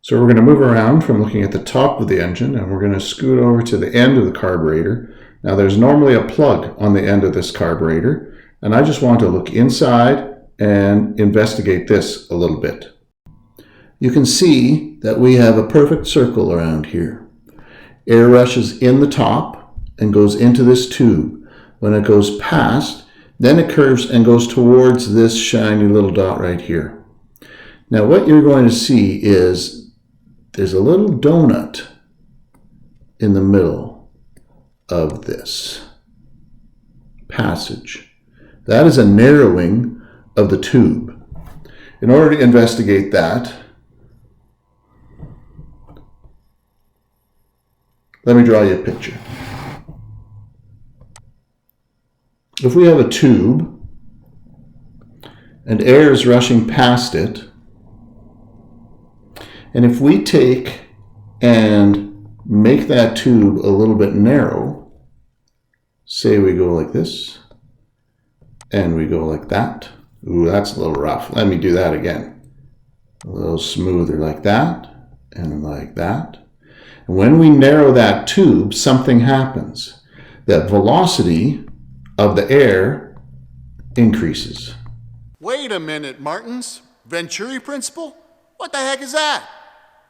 So we're going to move around from looking at the top of the engine, and we're going to scoot over to the end of the carburetor. Now there's normally a plug on the end of this carburetor, and I just want to look inside and investigate this a little bit. You can see that we have a perfect circle around here. Air rushes in the top and goes into this tube. When it goes past, then it curves and goes towards this shiny little dot right here. Now what you're going to see is there's a little donut in the middle of this passage. That is a narrowing of the tube. In order to investigate that, let me draw you a picture. If we have a tube and air is rushing past it, and if we take and make that tube a little bit narrow, say we go like this, and we go like that. Ooh, that's a little rough. Let me do that again. A little smoother like that, and like that. And when we narrow that tube, something happens. The velocity of the air increases. Wait a minute, Martins. Venturi principle? What the heck is that?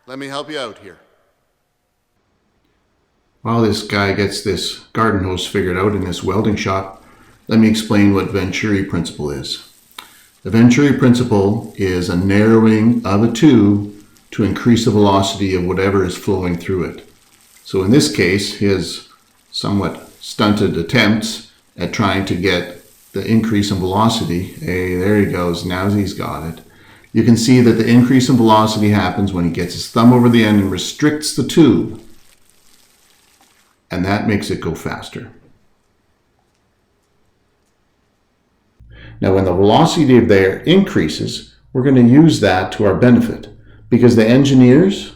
Let me help you out here. While this guy gets this garden hose figured out in this welding shop, let me explain what Venturi principle is. The Venturi principle is a narrowing of a tube to increase the velocity of whatever is flowing through it. So in this case, his somewhat stunted attempts at trying to get the increase in velocity, hey, there he goes, now he's got it. You can see that the increase in velocity happens when he gets his thumb over the end and restricts the tube, and that makes it go faster. Now when the velocity of the air increases, we're going to use that to our benefit, because the engineers,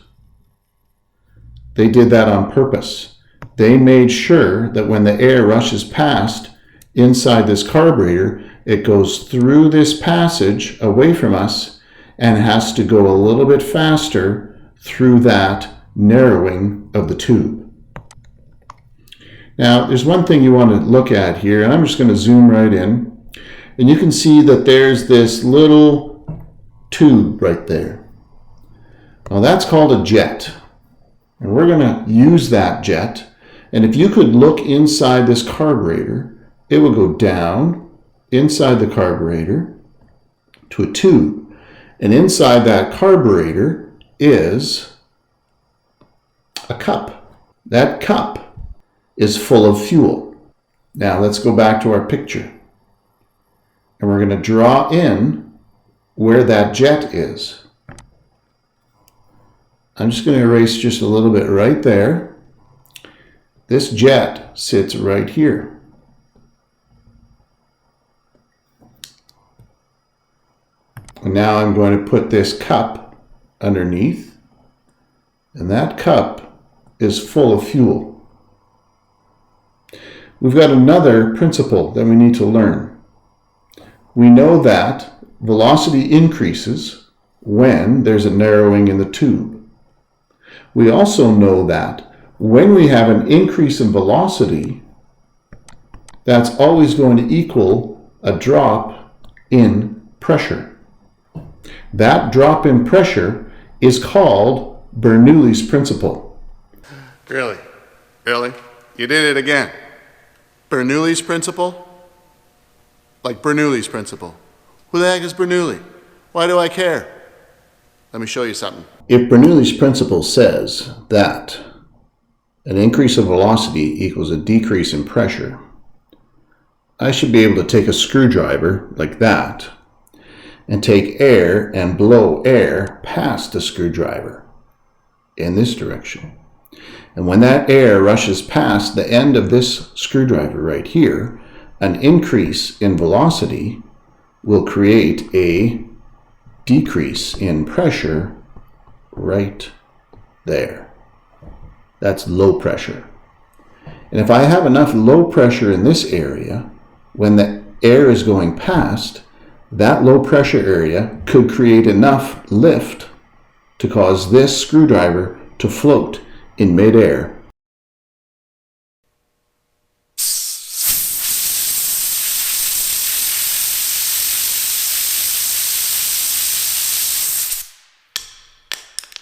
they did that on purpose. They made sure that when the air rushes past inside this carburetor, it goes through this passage away from us and has to go a little bit faster through that narrowing of the tube. Now, there's one thing you want to look at here, and I'm just going to zoom right in, and you can see that there's this little tube right there. Now, that's called a jet, and we're going to use that jet, and if you could look inside this carburetor, it will go down inside the carburetor to a tube. And inside that carburetor is a cup. That cup is full of fuel. Now let's go back to our picture. And we're going to draw in where that jet is. I'm just going to erase just a little bit right there. This jet sits right here. And now I'm going to put this cup underneath, and that cup is full of fuel. We've got another principle that we need to learn. We know that velocity increases when there's a narrowing in the tube. We also know that when we have an increase in velocity, that's always going to equal a drop in pressure. That drop in pressure is called Bernoulli's principle. Really? Really? You did it again. Bernoulli's principle? Like Bernoulli's principle. Who the heck is Bernoulli? Why do I care? Let me show you something. If Bernoulli's principle says that an increase of velocity equals a decrease in pressure, I should be able to take a screwdriver like that and take air and blow air past the screwdriver in this direction. And when that air rushes past the end of this screwdriver right here, an increase in velocity will create a decrease in pressure right there. That's low pressure. And if I have enough low pressure in this area, when the air is going past, that low pressure area could create enough lift to cause this screwdriver to float in midair